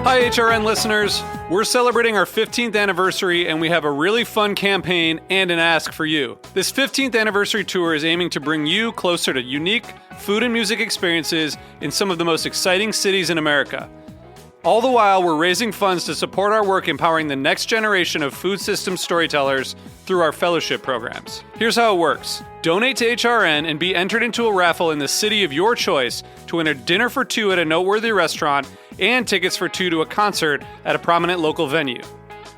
Hi, HRN listeners. We're celebrating our 15th anniversary, and we have a really fun campaign and an ask for you. This 15th anniversary tour is aiming to bring you closer to unique food and music experiences in some of the most exciting cities in America. All the while, we're raising funds to support our work empowering the next generation of food systems storytellers through our fellowship programs. Here's how it works. Donate to HRN and be entered into a raffle in the city of your choice to win a dinner for two at a noteworthy restaurant and tickets for two to a concert at a prominent local venue.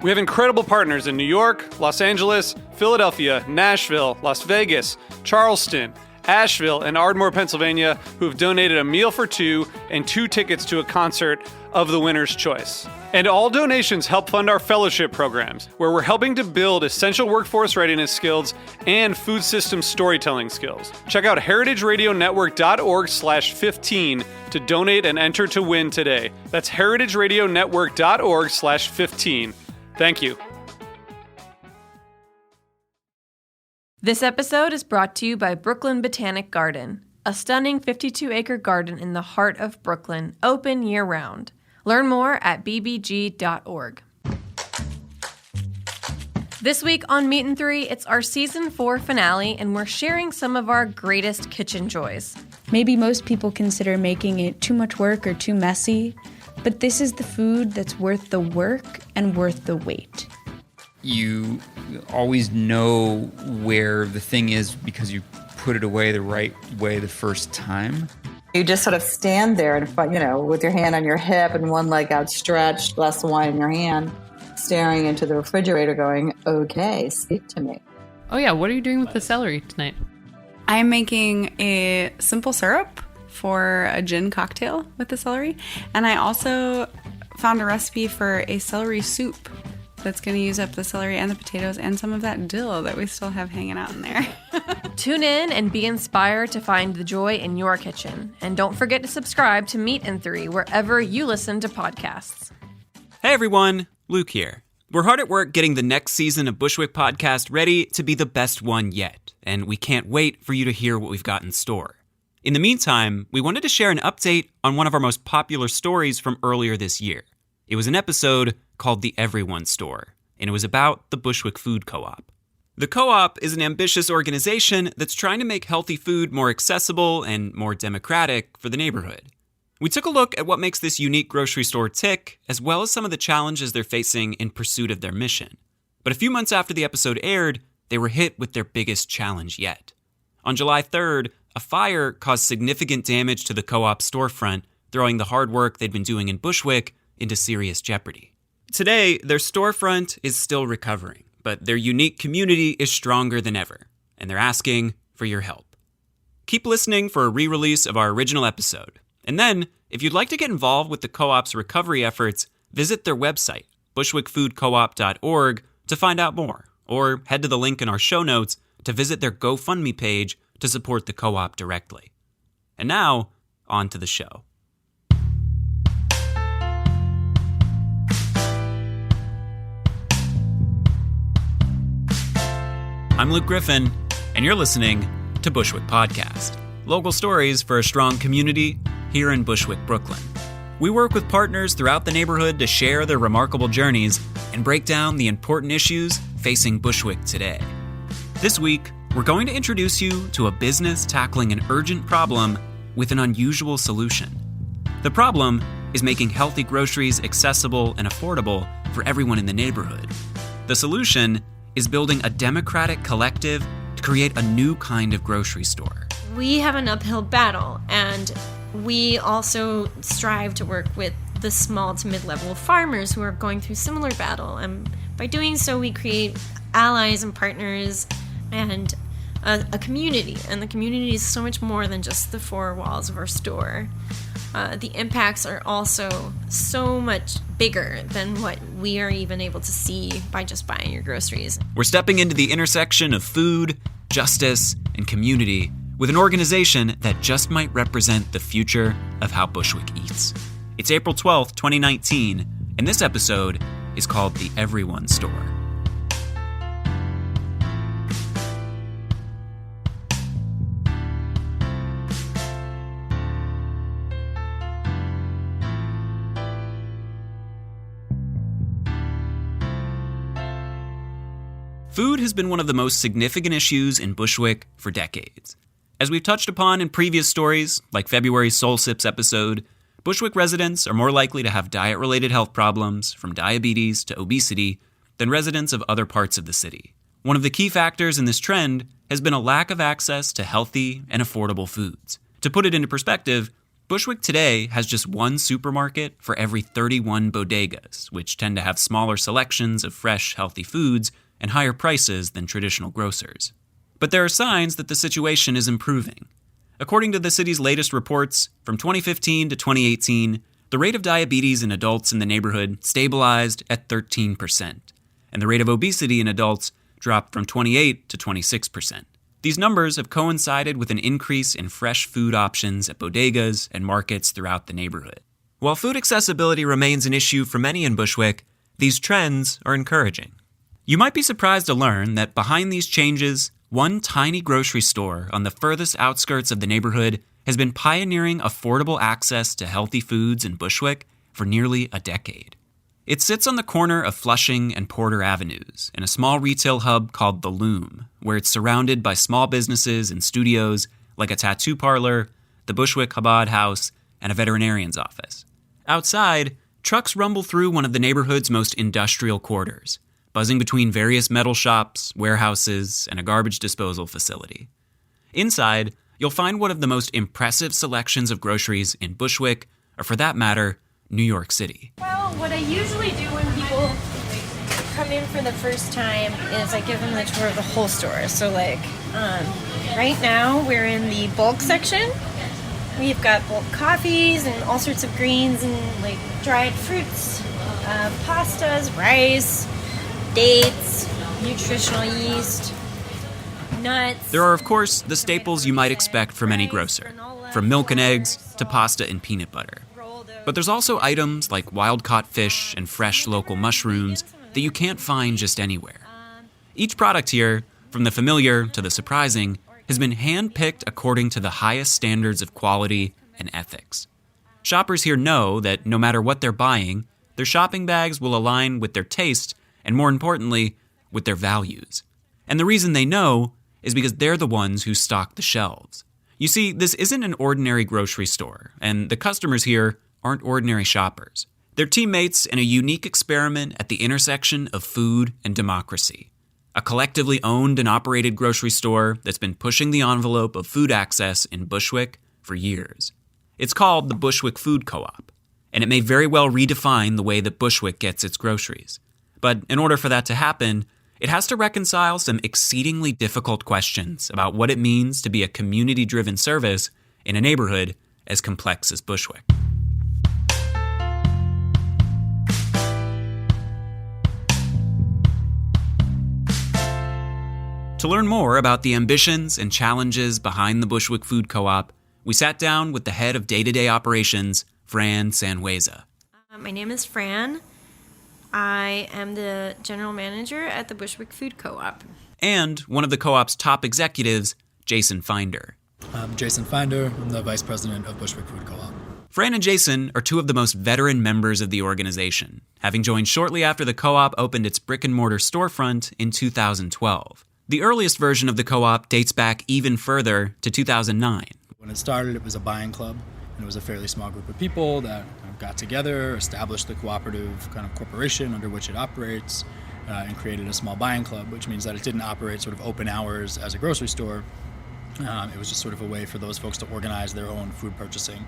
We have incredible partners in New York, Los Angeles, Philadelphia, Nashville, Las Vegas, Charleston, Asheville, and Ardmore, Pennsylvania, who have donated a meal for two and two tickets to a concert of the winner's choice. And all donations help fund our fellowship programs, where we're helping to build essential workforce readiness skills and food system storytelling skills. Check out heritageradionetwork.org/15 to donate and enter to win today. That's heritageradionetwork.org/15. Thank you. This episode is brought to you by Brooklyn Botanic Garden, a stunning 52-acre garden in the heart of Brooklyn, open year-round. Learn more at bbg.org. This week on Meat and Three, it's our Season 4 finale, and we're sharing some of our greatest kitchen joys. Maybe most people consider making it too much work or too messy, but this is the food that's worth the work and worth the wait. You always know where the thing is because you put it away the right way the first time. You just sort of stand there and, with your hand on your hip and one leg outstretched, glass of wine in your hand, staring into the refrigerator going, okay, speak to me. Oh yeah, what are you doing with the celery tonight? I'm making a simple syrup for a gin cocktail with the celery. And I also found a recipe for a celery soup that's going to use up the celery and the potatoes and some of that dill that we still have hanging out in there. Tune in and be inspired to find the joy in your kitchen. And don't forget to subscribe to Meat and Three wherever you listen to podcasts. Hey everyone, Luke here. We're hard at work getting the next season of Bushwick Podcast ready to be the best one yet, and we can't wait for you to hear what we've got in store. In the meantime, we wanted to share an update on one of our most popular stories from earlier this year. It was an episode called The Everyone Store, and it was about the Bushwick Food Co-op. The Co-op is an ambitious organization that's trying to make healthy food more accessible and more democratic for the neighborhood. We took a look at what makes this unique grocery store tick, as well as some of the challenges they're facing in pursuit of their mission. But a few months after the episode aired, they were hit with their biggest challenge yet. On July 3rd, a fire caused significant damage to the Co-op storefront, throwing the hard work they'd been doing in Bushwick into serious jeopardy. Today, their storefront is still recovering, but their unique community is stronger than ever, and they're asking for your help. Keep listening for a re-release of our original episode. And then, if you'd like to get involved with the co-op's recovery efforts, visit their website, bushwickfoodcoop.org, to find out more, or head to the link in our show notes to visit their GoFundMe page to support the co-op directly. And now, on to the show. I'm Luke Griffin, and you're listening to Bushwick Podcast. Local stories for a strong community here in Bushwick, Brooklyn. We work with partners throughout the neighborhood to share their remarkable journeys and break down the important issues facing Bushwick today. This week, we're going to introduce you to a business tackling an urgent problem with an unusual solution. The problem is making healthy groceries accessible and affordable for everyone in the neighborhood. The solution is building a democratic collective to create a new kind of grocery store. We have an uphill battle, and we also strive to work with the small to mid-level farmers who are going through similar battle. And by doing so, we create allies and partners and a community. And the community is so much more than just the four walls of our store. The impacts are also so much bigger than what we are even able to see by just buying your groceries. We're stepping into the intersection of food, justice, and community with an organization that just might represent the future of how Bushwick eats. It's April 12th, 2019, and this episode is called The Everyone Store. Food has been one of the most significant issues in Bushwick for decades. As we've touched upon in previous stories, like February's Soul Sips episode, Bushwick residents are more likely to have diet-related health problems, from diabetes to obesity, than residents of other parts of the city. One of the key factors in this trend has been a lack of access to healthy and affordable foods. To put it into perspective, Bushwick today has just one supermarket for every 31 bodegas, which tend to have smaller selections of fresh, healthy foods and higher prices than traditional grocers. But there are signs that the situation is improving. According to the city's latest reports, from 2015 to 2018, the rate of diabetes in adults in the neighborhood stabilized at 13%, and the rate of obesity in adults dropped from 28 to 26%. These numbers have coincided with an increase in fresh food options at bodegas and markets throughout the neighborhood. While food accessibility remains an issue for many in Bushwick, these trends are encouraging. You might be surprised to learn that behind these changes, one tiny grocery store on the furthest outskirts of the neighborhood has been pioneering affordable access to healthy foods in Bushwick for nearly a decade. It sits on the corner of Flushing and Porter Avenues in a small retail hub called The Loom, where it's surrounded by small businesses and studios like a tattoo parlor, the Bushwick Chabad House, and a veterinarian's office. Outside, trucks rumble through one of the neighborhood's most industrial quarters, buzzing between various metal shops, warehouses, and a garbage disposal facility. Inside, you'll find one of the most impressive selections of groceries in Bushwick, or for that matter, New York City. Well, what I usually do when people come in for the first time is I give them the tour of the whole store. So right now we're in the bulk section. We've got bulk coffees and all sorts of greens and dried fruits, pastas, rice, dates, nutritional yeast, nuts. There are, of course, the staples you might expect from any grocer, from milk and eggs to pasta and peanut butter. But there's also items like wild-caught fish and fresh local mushrooms that you can't find just anywhere. Each product here, from the familiar to the surprising, has been hand-picked according to the highest standards of quality and ethics. Shoppers here know that no matter what they're buying, their shopping bags will align with their taste and, more importantly, with their values. And the reason they know is because they're the ones who stock the shelves. You see, this isn't an ordinary grocery store, and the customers here aren't ordinary shoppers. They're teammates in a unique experiment at the intersection of food and democracy. A collectively owned and operated grocery store that's been pushing the envelope of food access in Bushwick for years. It's called the Bushwick Food Co-op, and it may very well redefine the way that Bushwick gets its groceries. But in order for that to happen, it has to reconcile some exceedingly difficult questions about what it means to be a community-driven service in a neighborhood as complex as Bushwick. To learn more about the ambitions and challenges behind the Bushwick Food Co-op, we sat down with the head of day-to-day operations, Fran Sanhueza. My name is Fran. I am the general manager at the Bushwick Food Co-op. And one of the co-op's top executives, Jason Finder. I'm Jason Finder. I'm the vice president of Bushwick Food Co-op. Fran and Jason are two of the most veteran members of the organization, having joined shortly after the co-op opened its brick-and-mortar storefront in 2012. The earliest version of the co-op dates back even further to 2009. When it started, it was a buying club, and it was a fairly small group of people that got together, established the cooperative kind of corporation under which it operates, and created a small buying club, which means that it didn't operate sort of open hours as a grocery store. It was just sort of a way for those folks to organize their own food purchasing.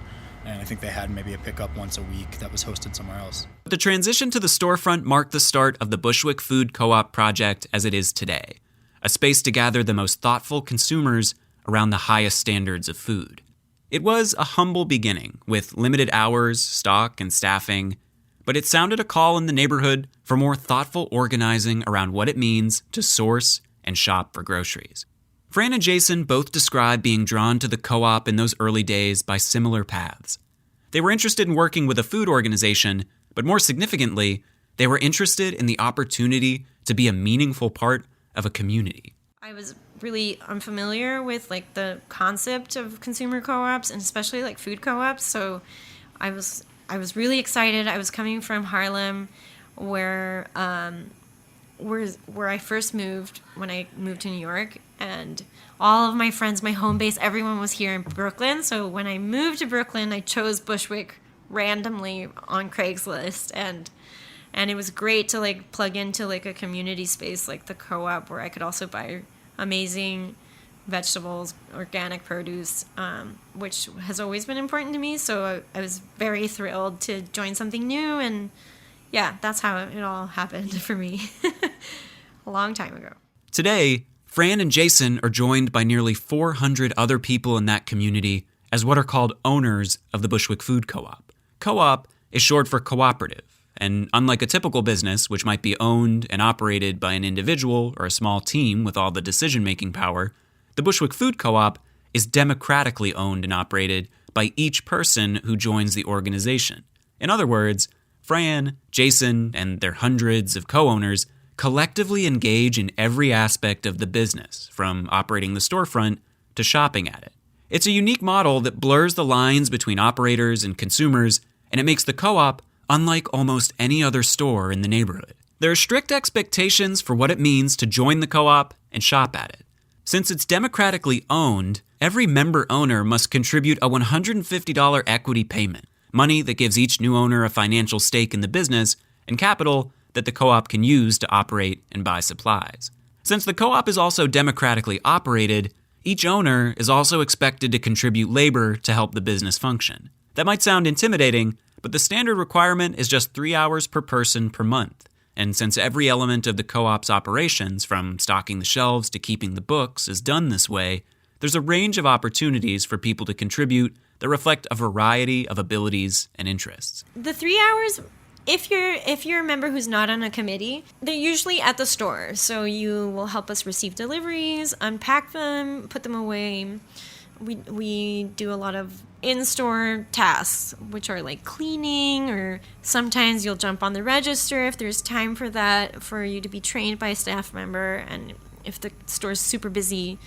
And I think they had maybe a pickup once a week that was hosted somewhere else. The transition to the storefront marked the start of the Bushwick Food Co-op project as it is today, a space to gather the most thoughtful consumers around the highest standards of food. It was a humble beginning, with limited hours, stock, and staffing, but it sounded a call in the neighborhood for more thoughtful organizing around what it means to source and shop for groceries. Fran and Jason both describe being drawn to the co-op in those early days by similar paths. They were interested in working with a food organization, but more significantly, they were interested in the opportunity to be a meaningful part of a community. I was really unfamiliar with the concept of consumer co-ops and especially food co-ops, so I was really excited. I was coming from Harlem, where where I first moved when I moved to New York, and all of my friends, my home base, everyone was here in Brooklyn. So when I moved to Brooklyn, I chose Bushwick randomly on Craigslist, and it was great to like plug into like a community space like the co-op where I could also buy amazing vegetables, organic produce, which has always been important to me. So I was very thrilled to join something new, and yeah, that's how it all happened for me a long time ago. Today, Fran and Jason are joined by nearly 400 other people in that community as what are called owners of the Bushwick Food Co-op. Co-op is short for cooperative, and unlike a typical business, which might be owned and operated by an individual or a small team with all the decision-making power, the Bushwick Food Co-op is democratically owned and operated by each person who joins the organization. In other words, Fran, Jason, and their hundreds of co-owners collectively engage in every aspect of the business, from operating the storefront to shopping at it. It's a unique model that blurs the lines between operators and consumers, and it makes the co-op unlike almost any other store in the neighborhood. There are strict expectations for what it means to join the co-op and shop at it. Since it's democratically owned, every member owner must contribute a $150 equity payment, money that gives each new owner a financial stake in the business and capital that the co-op can use to operate and buy supplies. Since the co-op is also democratically operated, each owner is also expected to contribute labor to help the business function. That might sound intimidating, but the standard requirement is just 3 hours per person per month. And since every element of the co-op's operations, from stocking the shelves to keeping the books, is done this way, there's a range of opportunities for people to contribute that reflect a variety of abilities and interests. The 3 hours, if you're a member who's not on a committee, they're usually at the store. So you will help us receive deliveries, unpack them, put them away. We do a lot of in-store tasks, which are like cleaning, or sometimes you'll jump on the register if there's time for that, for you to be trained by a staff member. And if the store's super busy,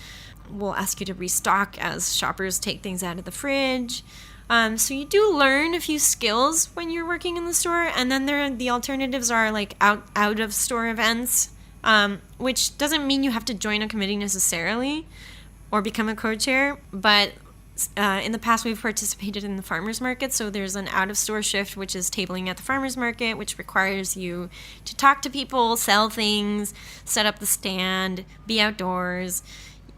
we'll ask you to restock as shoppers take things out of the fridge. So you do learn a few skills when you're working in the store. And then the alternatives are like out of store events, which doesn't mean you have to join a committee necessarily or become a co-chair. But in the past, we've participated in the farmers market. So there's an out-of-store shift, which is tabling at the farmers market, which requires you to talk to people, sell things, set up the stand, be outdoors,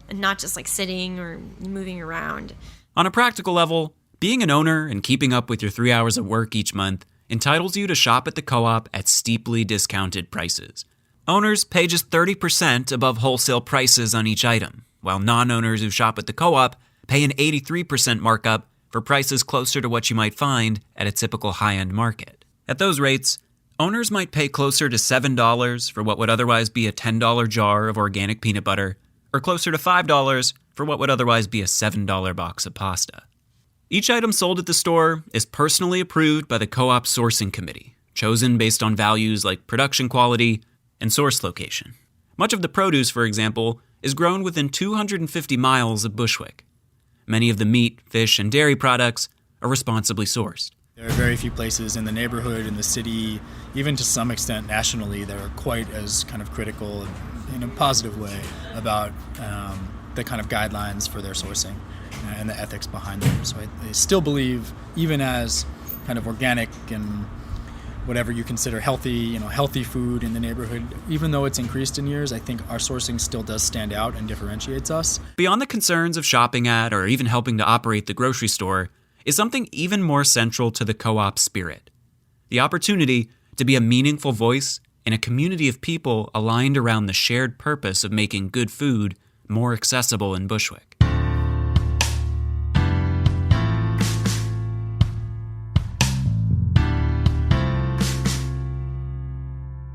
and not just like sitting or moving around. On a practical level, being an owner and keeping up with your 3 hours of work each month entitles you to shop at the co-op at steeply discounted prices. Owners pay just 30% above wholesale prices on each item, while non-owners who shop at the co-op pay an 83% markup for prices closer to what you might find at a typical high-end market. At those rates, owners might pay closer to $7 for what would otherwise be a $10 jar of organic peanut butter, or closer to $5 for what would otherwise be a $7 box of pasta. Each item sold at the store is personally approved by the co-op sourcing committee, chosen based on values like production quality and source location. Much of the produce, for example, is grown within 250 miles of Bushwick. Many of the meat, fish, and dairy products are responsibly sourced. There are very few places in the neighborhood, in the city, even to some extent nationally, that are quite as kind of critical in a positive way about the kind of guidelines for their sourcing and the ethics behind them. So I still believe, even as kind of organic and whatever you consider healthy food in the neighborhood, even though it's increased in years, I think our sourcing still does stand out and differentiates us. Beyond the concerns of shopping at or even helping to operate the grocery store is something even more central to the co-op spirit: the opportunity to be a meaningful voice in a community of people aligned around the shared purpose of making good food more accessible in Bushwick.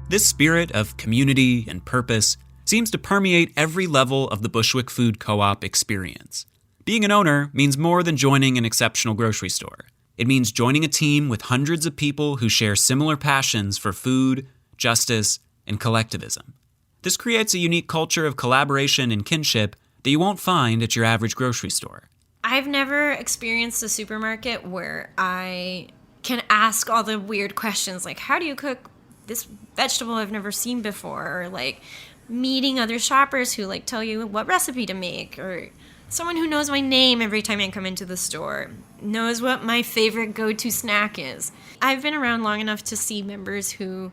This spirit of community and purpose seems to permeate every level of the Bushwick Food Co-op experience. Being an owner means more than joining an exceptional grocery store. It means joining a team with hundreds of people who share similar passions for food, justice, and collectivism. This creates a unique culture of collaboration and kinship that you won't find at your average grocery store. I've never experienced a supermarket where I can ask all the weird questions like, how do you cook this vegetable I've never seen before, or like meeting other shoppers who like tell you what recipe to make, or someone who knows my name every time I come into the store, knows what my favorite go-to snack is. I've been around long enough to see members who,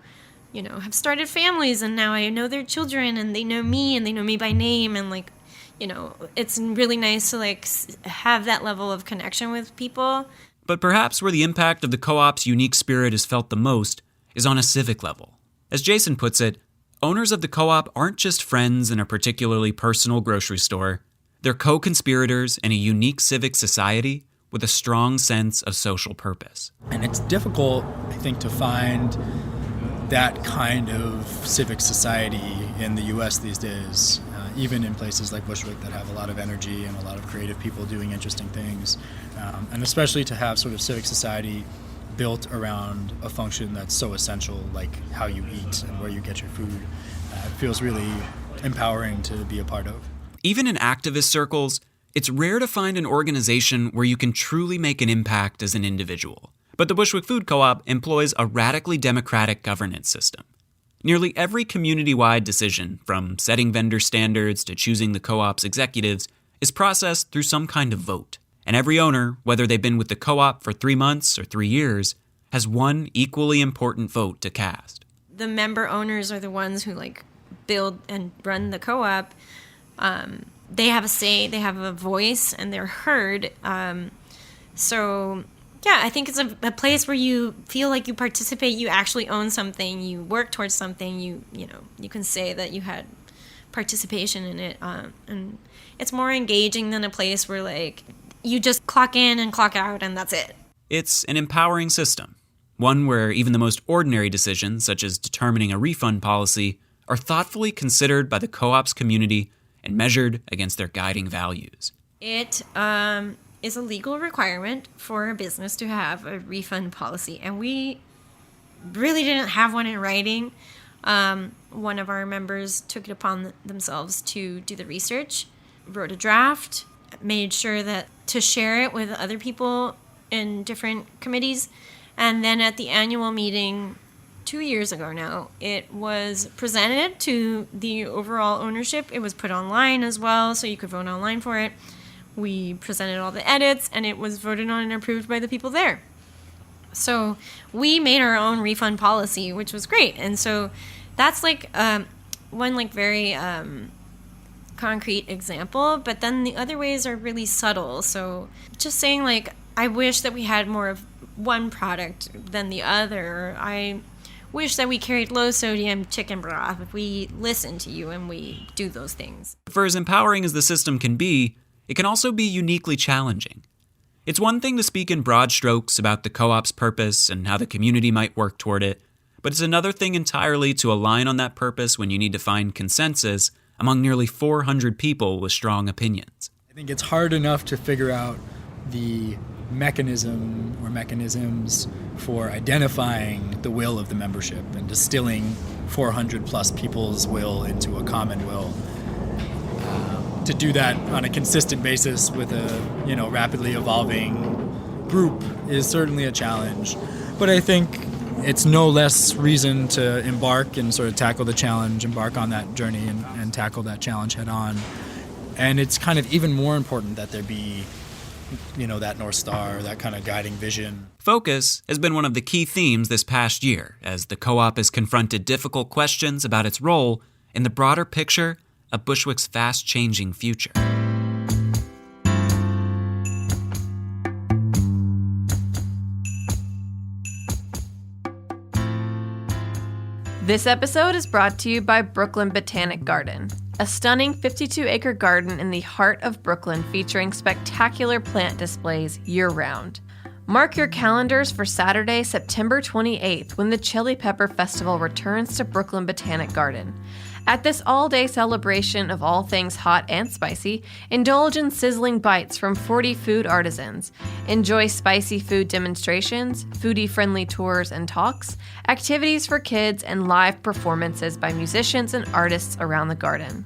you know, have started families, and now I know their children, and they know me, and they know me by name, and like, you know, it's really nice to like have that level of connection with people. But perhaps where the impact of the co-op's unique spirit is felt the most is on a civic level. As Jason puts it, owners of the co-op aren't just friends in a particularly personal grocery store. They're co-conspirators in a unique civic society with a strong sense of social purpose. And it's difficult, I think, to find that kind of civic society in the U.S. these days, even in places like Bushwick that have a lot of energy and a lot of creative people doing interesting things. And especially to have sort of civic society built around a function that's so essential, like how you eat and where you get your food. It feels really empowering to be a part of. Even in activist circles, it's rare to find an organization where you can truly make an impact as an individual. But the Bushwick Food Co-op employs a radically democratic governance system. Nearly every community-wide decision, from setting vendor standards to choosing the co-op's executives, is processed through some kind of vote. And every owner, whether they've been with the co-op for 3 months or 3 years, has one equally important vote to cast. The member owners are the ones who like build and run the co-op. They have a say, they have a voice, and they're heard. So yeah, I think it's a place where you feel like you participate, you actually own something, you work towards something, you know, you can say that you had participation in it. And it's more engaging than a place where like you just clock in and clock out and that's it. It's an empowering system, one where even the most ordinary decisions, such as determining a refund policy, are thoughtfully considered by the co-op's community and measured against their guiding values. It is a legal requirement for a business to have a refund policy, and we really didn't have one in writing. One of our members took it upon themselves to do the research, wrote a draft, made sure that to share it with other people in different committees, and then at the annual meeting 2 years ago now, it was presented to the overall ownership. It was put online as well, so you could vote online for it. We presented all the edits, and it was voted on and approved by the people there. So we made our own refund policy, which was great. And so that's like one like very concrete example. But then the other ways are really subtle. So just saying like, I wish that we had more of one product than the other. I wish that we carried low sodium chicken broth. If we listen to you and we do those things. For as empowering as the system can be, it can also be uniquely challenging. It's one thing to speak in broad strokes about the co-op's purpose and how the community might work toward it, but it's another thing entirely to align on that purpose when you need to find consensus among nearly 400 people with strong opinions. I think it's hard enough to figure out the mechanism or mechanisms for identifying the will of the membership and distilling 400 plus people's will into a common will. To do that on a consistent basis with a rapidly evolving group is certainly a challenge. But I think it's no less reason to embark and sort of tackle the challenge, embark on that journey and tackle that challenge head on. And it's kind of even more important that there be that North Star, that kind of guiding vision. Focus has been one of the key themes this past year as the co-op has confronted difficult questions about its role in the broader picture of Bushwick's fast-changing future. This episode is brought to you by Brooklyn Botanic Garden, a stunning 52-acre garden in the heart of Brooklyn featuring spectacular plant displays year-round. Mark your calendars for Saturday, September 28th, when the Chili Pepper Festival returns to Brooklyn Botanic Garden. At this all-day celebration of all things hot and spicy, indulge in sizzling bites from 40 food artisans. Enjoy spicy food demonstrations, foodie-friendly tours and talks, activities for kids, and live performances by musicians and artists around the garden.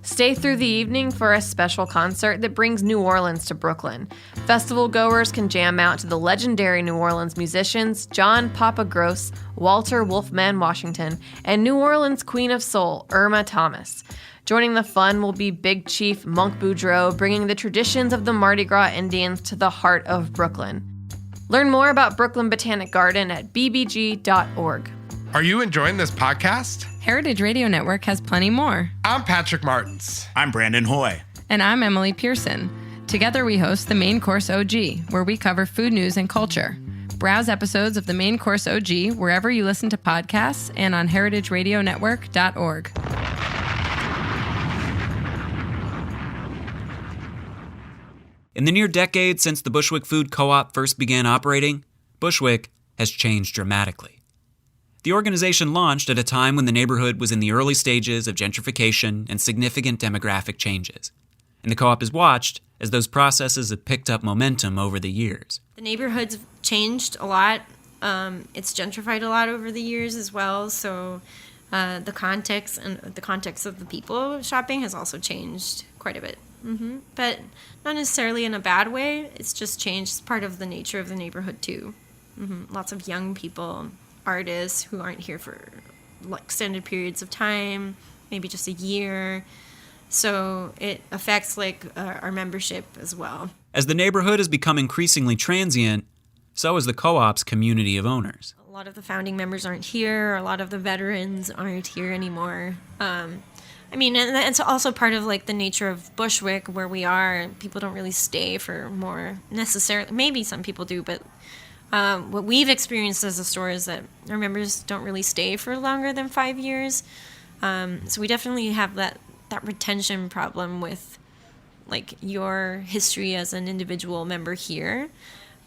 Stay through the evening for a special concert that brings New Orleans to Brooklyn. Festival goers can jam out to the legendary New Orleans musicians John Papa Gross, Walter Wolfman Washington, and New Orleans Queen of Soul, Irma Thomas. Joining the fun will be Big Chief Monk Boudreaux, bringing the traditions of the Mardi Gras Indians to the heart of Brooklyn. Learn more about Brooklyn Botanic Garden at bbg.org. Are you enjoying this podcast? Heritage Radio Network has plenty more. I'm Patrick Martins. I'm Brandon Hoy. And I'm Emily Pearson. Together we host The Main Course OG, where we cover food news and culture. Browse episodes of The Main Course OG wherever you listen to podcasts and on heritageradionetwork.org. In the near decade since the Bushwick Food Co-op first began operating, Bushwick has changed dramatically. The organization launched at a time when the neighborhood was in the early stages of gentrification and significant demographic changes. And the co-op is watched as those processes have picked up momentum over the years. The neighborhood's changed a lot. It's gentrified a lot over the years as well. So the context of the people shopping has also changed quite a bit. But not necessarily in a bad way. It's just changed. It's part of the nature of the neighborhood too. Lots of young people, artists who aren't here for extended periods of time, maybe just a year. So it affects our membership as well. As the neighborhood has become increasingly transient, so has the co-op's community of owners. A lot of the founding members aren't here. A lot of the veterans aren't here anymore. And it's also part of the nature of Bushwick where we are. People don't really stay for more necessarily. Maybe some people do, but what we've experienced as a store is that our members don't really stay for longer than 5 years. So we definitely have that retention problem with your history as an individual member here.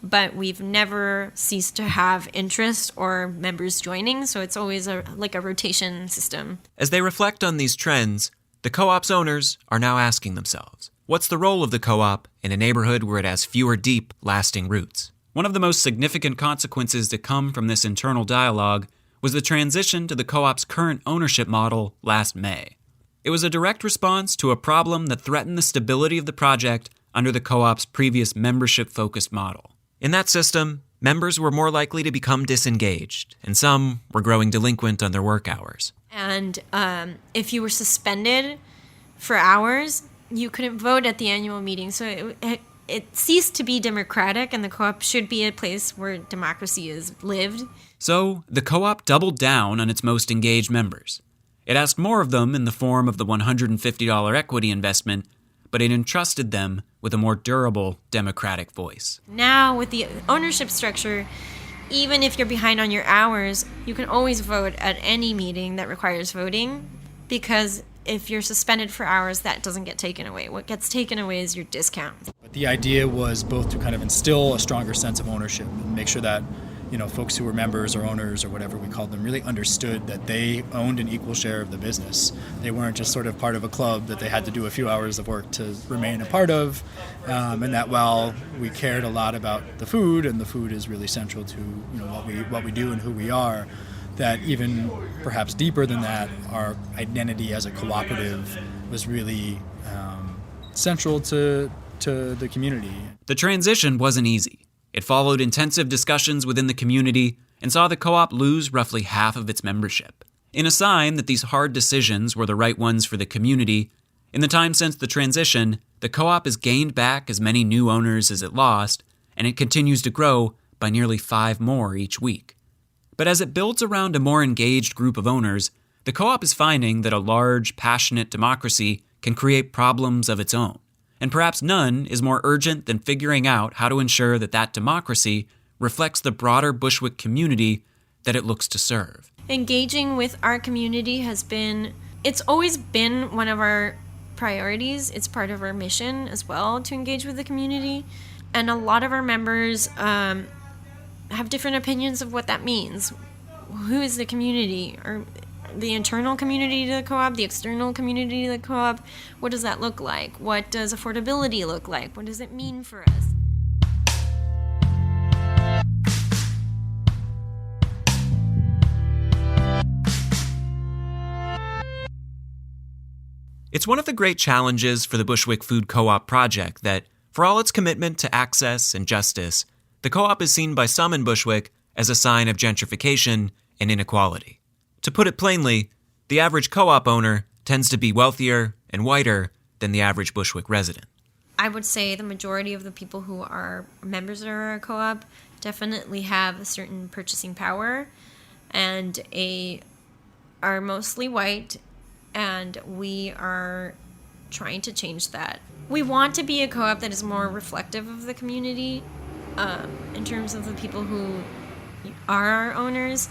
But we've never ceased to have interest or members joining, so it's always a rotation system. As they reflect on these trends, the co-op's owners are now asking themselves, what's the role of the co-op in a neighborhood where it has fewer deep, lasting roots? One of the most significant consequences to come from this internal dialogue was the transition to the co-op's current ownership model last May. It was a direct response to a problem that threatened the stability of the project under the co-op's previous membership-focused model. In that system, members were more likely to become disengaged, and some were growing delinquent on their work hours. And if you were suspended for hours, you couldn't vote at the annual meeting. So it ceased to be democratic, and the co-op should be a place where democracy is lived. So the co-op doubled down on its most engaged members. It asked more of them in the form of the $150 equity investment, but it entrusted them with a more durable democratic voice. Now, with the ownership structure, even if you're behind on your hours, you can always vote at any meeting that requires voting, because if you're suspended for hours, that doesn't get taken away. What gets taken away is your discount. But the idea was both to kind of instill a stronger sense of ownership and make sure that folks who were members or owners or whatever we called them really understood that they owned an equal share of the business. They weren't just sort of part of a club that they had to do a few hours of work to remain a part of, and that while we cared a lot about the food, and the food is really central to what we do and who we are, that even perhaps deeper than that, our identity as a cooperative was really central to the community. The transition wasn't easy. It followed intensive discussions within the community and saw the co-op lose roughly half of its membership. In a sign that these hard decisions were the right ones for the community, in the time since the transition, the co-op has gained back as many new owners as it lost, and it continues to grow by nearly 5 more each week. But as it builds around a more engaged group of owners, the co-op is finding that a large, passionate democracy can create problems of its own. And perhaps none is more urgent than figuring out how to ensure that that democracy reflects the broader Bushwick community that it looks to serve. Engaging with our community it's always been one of our priorities. It's part of our mission as well to engage with the community. And a lot of our members have different opinions of what that means. Who is the community? Or the internal community to the co-op, the external community to the co-op? What does that look like? What does affordability look like? What does it mean for us? It's one of the great challenges for the Bushwick Food Co-op project that, for all its commitment to access and justice, the co-op is seen by some in Bushwick as a sign of gentrification and inequality. To put it plainly, the average co-op owner tends to be wealthier and whiter than the average Bushwick resident. I would say the majority of the people who are members of our co-op definitely have a certain purchasing power and are mostly white, and we are trying to change that. We want to be a co-op that is more reflective of the community in terms of the people who are our owners.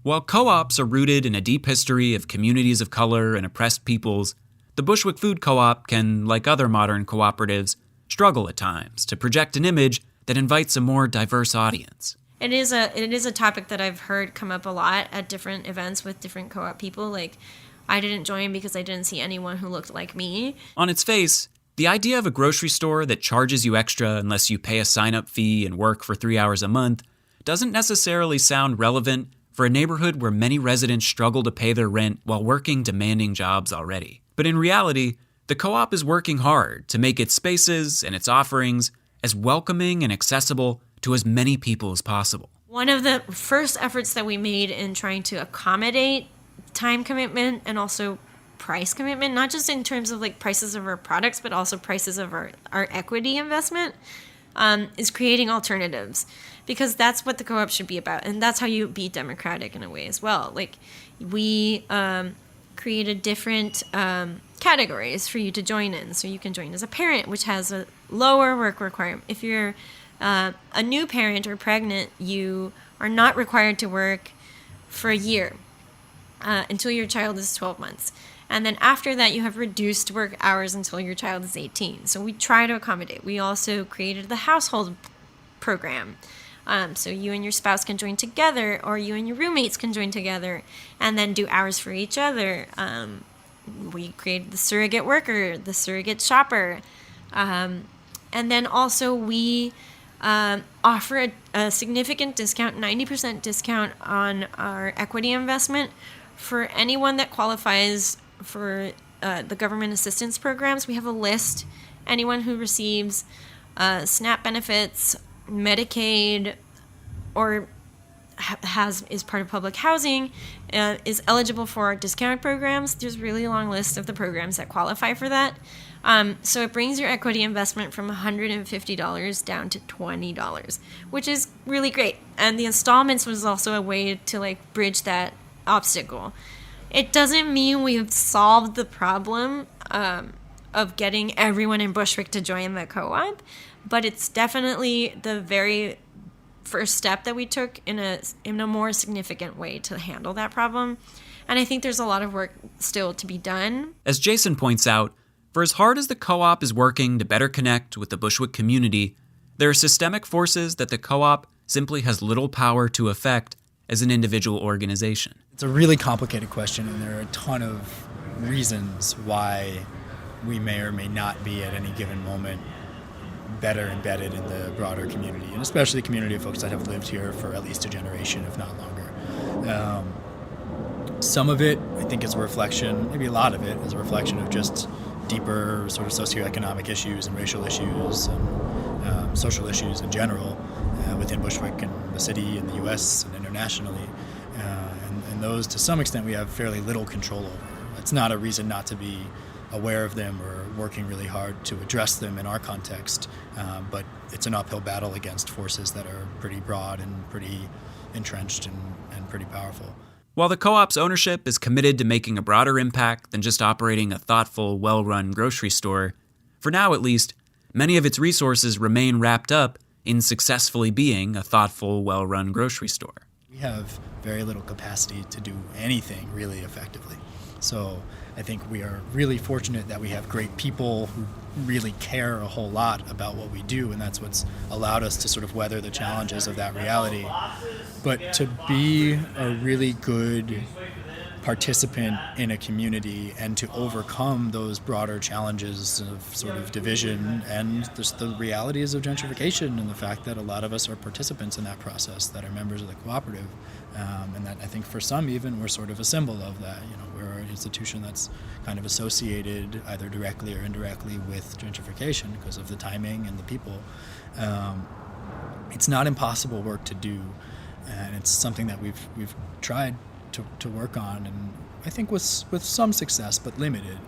While co-ops are rooted in a deep history of communities of color and oppressed peoples, the Bushwick Food Co-op can, like other modern cooperatives, struggle at times to project an image that invites a more diverse audience. It is a topic that I've heard come up a lot at different events with different co-op people. Like, I didn't join because I didn't see anyone who looked like me. On its face, the idea of a grocery store that charges you extra unless you pay a sign-up fee and work for 3 hours a month doesn't necessarily sound relevant for a neighborhood where many residents struggle to pay their rent while working demanding jobs already. But in reality, the co-op is working hard to make its spaces and its offerings as welcoming and accessible to as many people as possible. One of the first efforts that we made in trying to accommodate time commitment and also price commitment, not just in terms of like prices of our products, but also prices of our equity investment, is creating alternatives, because that's what the co-op should be about. And that's how you be democratic in a way as well. Like, we created different categories for you to join in. So you can join as a parent, which has a lower work requirement. If you're a new parent or pregnant, you are not required to work for a year until your child is 12 months. And then after that, you have reduced work hours until your child is 18. So we try to accommodate. We also created the household program. So you and your spouse can join together, or you and your roommates can join together and then do hours for each other. We created the surrogate worker, the surrogate shopper. And then also we offer a significant discount, 90% discount on our equity investment for anyone that qualifies for the government assistance programs. We have a list. Anyone who receives SNAP benefits, Medicaid, or is part of public housing, is eligible for our discount programs. There's a really long list of the programs that qualify for that. So it brings your equity investment from $150 down to $20, which is really great. And the installments was also a way to like bridge that obstacle. It doesn't mean we've solved the problem of getting everyone in Bushwick to join the co-op, but it's definitely the very first step that we took in a more significant way to handle that problem. And I think there's a lot of work still to be done. As Jason points out, for as hard as the co-op is working to better connect with the Bushwick community, there are systemic forces that the co-op simply has little power to affect as an individual organization. It's a really complicated question, and there are a ton of reasons why we may or may not be at any given moment better embedded in the broader community, and especially the community of folks that have lived here for at least a generation, if not longer. Some of it, I think, is a reflection, maybe a lot of it, is a reflection of just deeper sort of socioeconomic issues and racial issues and social issues in general within Bushwick and the city and the U.S. and internationally. And those, to some extent, we have fairly little control over. It's not a reason not to be aware of them or working really hard to address them in our context, but it's an uphill battle against forces that are pretty broad and pretty entrenched and pretty powerful. While the co-op's ownership is committed to making a broader impact than just operating a thoughtful, well-run grocery store, for now at least, many of its resources remain wrapped up in successfully being a thoughtful, well-run grocery store. We have very little capacity to do anything really effectively. So I think we are really fortunate that we have great people who really care a whole lot about what we do, and that's what's allowed us to sort of weather the challenges of that reality. But to be a really good participant in a community and to overcome those broader challenges of sort of division and just the realities of gentrification and the fact that a lot of us are participants in that process, that are members of the cooperative. And that I think for some even we're sort of a symbol of that. We're an institution that's kind of associated either directly or indirectly with gentrification because of the timing and the people. It's not impossible work to do, and it's something that we've tried to work on, and I think with some success, but limited.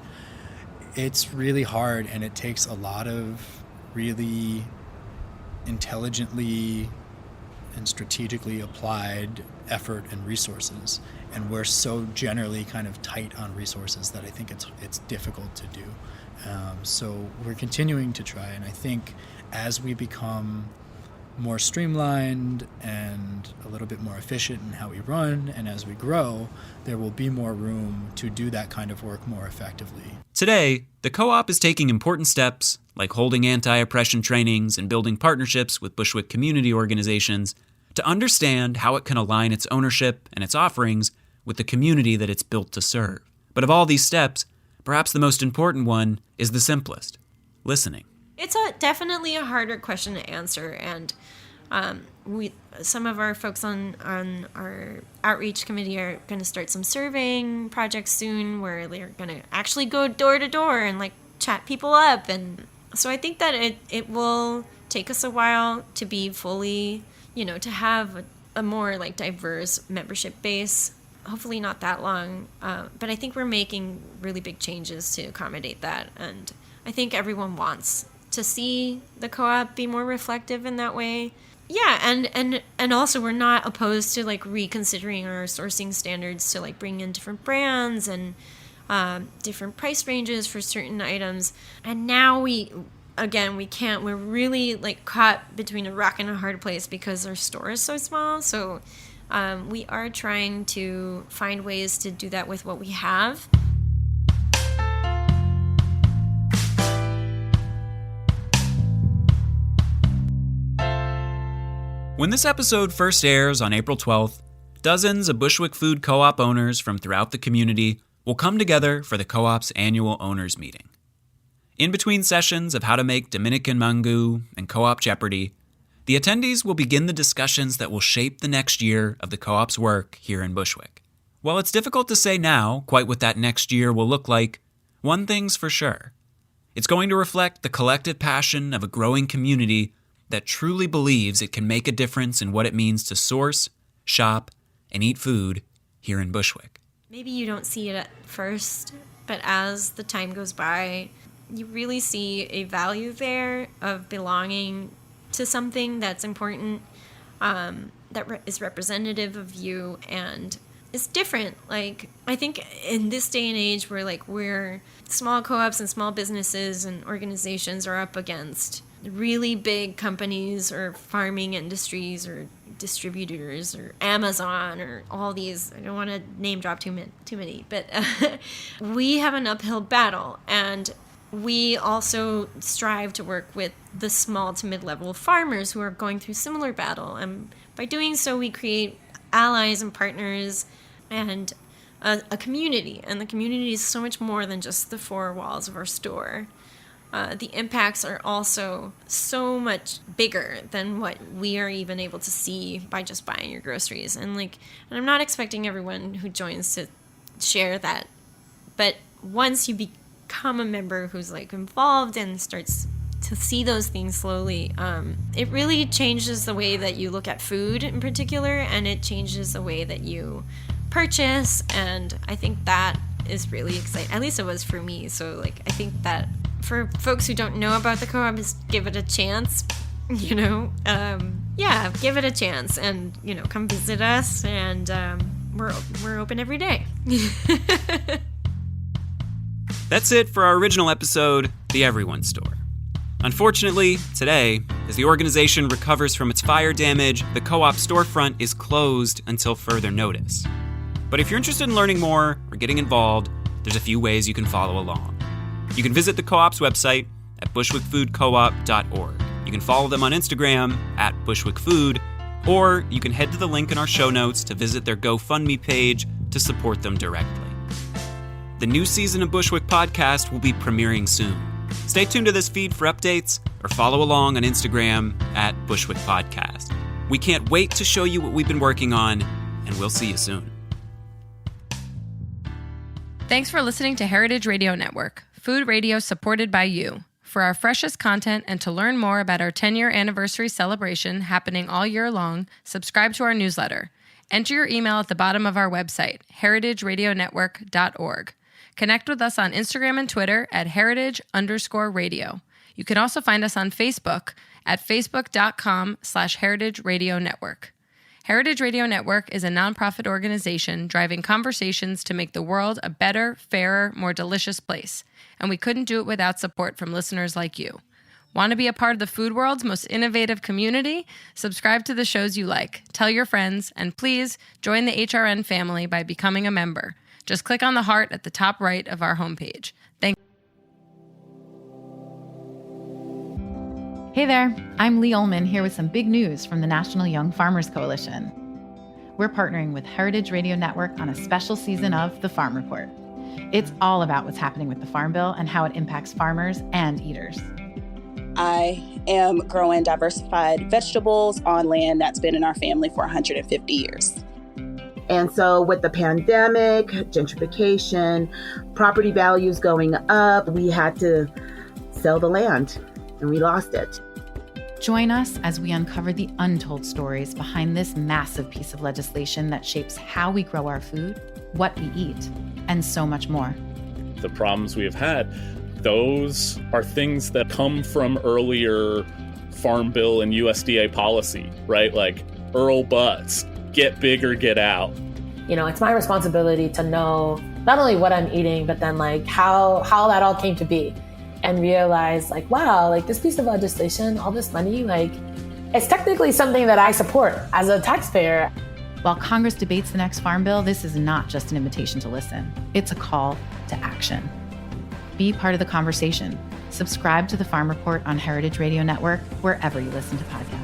It's really hard, and it takes a lot of really intelligently and strategically applied effort and resources, and we're so generally kind of tight on resources that I think it's difficult to do. So we're continuing to try, and I think as we become more streamlined and a little bit more efficient in how we run, and as we grow, there will be more room to do that kind of work more effectively. Today, the co-op is taking important steps, like holding anti-oppression trainings and building partnerships with Bushwick community organizations, to understand how it can align its ownership and its offerings with the community that it's built to serve. But of all these steps, perhaps the most important one is the simplest: listening. It's definitely a harder question to answer, and some of our folks on our outreach committee are going to start some surveying projects soon, where they're going to actually go door to door and like chat people up, and so I think that it will take us a while to be fully, to have a more like diverse membership base. Hopefully not that long, but I think we're making really big changes to accommodate that, and I think everyone wants to see the co-op be more reflective in that way. Yeah, and also we're not opposed to like reconsidering our sourcing standards to like bring in different brands and different price ranges for certain items. And now we're really like caught between a rock and a hard place because our store is so small. So we are trying to find ways to do that with what we have. When this episode first airs on April 12th, dozens of Bushwick Food Co-op owners from throughout the community will come together for the co-op's annual owners meeting. In between sessions of how to make Dominican mango and co-op Jeopardy, the attendees will begin the discussions that will shape the next year of the co-op's work here in Bushwick. While it's difficult to say now quite what that next year will look like, one thing's for sure. It's going to reflect the collective passion of a growing community that truly believes it can make a difference in what it means to source, shop, and eat food here in Bushwick. Maybe you don't see it at first, but as the time goes by, you really see a value there of belonging to something that's important, that is representative of you and is different. Like, I think in this day and age where small co-ops and small businesses and organizations are up against really big companies or farming industries or distributors or Amazon or all these, I don't want to name drop too many, but we have an uphill battle, and we also strive to work with the small to mid-level farmers who are going through similar battle, and by doing so we create allies and partners and a community, and the community is so much more than just the four walls of our store. The impacts are also so much bigger than what we are even able to see by just buying your groceries. And I'm not expecting everyone who joins to share that. But once you become a member who's involved and starts to see those things slowly, it really changes the way that you look at food in particular, and it changes the way that you purchase. And I think that is really exciting. At least it was for me. So I think that for folks who don't know about the co-op, just give it a chance, give it a chance, and, come visit us, and we're open every day. That's it for our original episode, The Everyone Store. Unfortunately, today, as the organization recovers from its fire damage, the co-op storefront is closed until further notice. But if you're interested in learning more or getting involved, there's a few ways you can follow along. You can visit the co-op's website at bushwickfoodcoop.org. You can follow them on Instagram at bushwickfood, or you can head to the link in our show notes to visit their GoFundMe page to to support them directly. The new season of Bushwick Podcast will be premiering soon. Stay tuned to this feed for updates or follow along on Instagram at Bushwick Podcast. We can't wait to show you what we've been working on, and we'll see you soon. Thanks for listening to Heritage Radio Network, food radio supported by you. For our freshest content and to learn more about our 10-year anniversary celebration happening all year long, subscribe to our newsletter. Enter your email at the bottom of our website, heritageradionetwork.org. Connect with us on Instagram and Twitter at heritage_radio. You can also find us on Facebook at facebook.com/Heritage Radio Network. Heritage Radio Network is a nonprofit organization driving conversations to make the world a better, fairer, more delicious place. And we couldn't do it without support from listeners like you. Want to be a part of the food world's most innovative community? Subscribe to the shows you like, tell your friends, and please join the HRN family by becoming a member. Just click on the heart at the top right of our homepage. Thanks. Hey there, I'm Lee Ullman here with some big news from the National Young Farmers Coalition. We're partnering with Heritage Radio Network on a special season of The Farm Report. It's all about what's happening with the Farm Bill and how it impacts farmers and eaters. I am growing diversified vegetables on land that's been in our family for 150 years. And so with the pandemic, gentrification, property values going up, we had to sell the land and we lost it. Join us as we uncover the untold stories behind this massive piece of legislation that shapes how we grow our food, what we eat, and so much more. The problems we have had, those are things that come from earlier Farm Bill and USDA policy, right? Like Earl Butz, get big or get out. You know, it's my responsibility to know not only what I'm eating, but then like how that all came to be. And realize like, wow, like this piece of legislation, all this money, like it's technically something that I support as a taxpayer. While Congress debates the next Farm Bill, this is not just an invitation to listen. It's a call to action. Be part of the conversation. Subscribe to the Farm Report on Heritage Radio Network, wherever you listen to podcasts.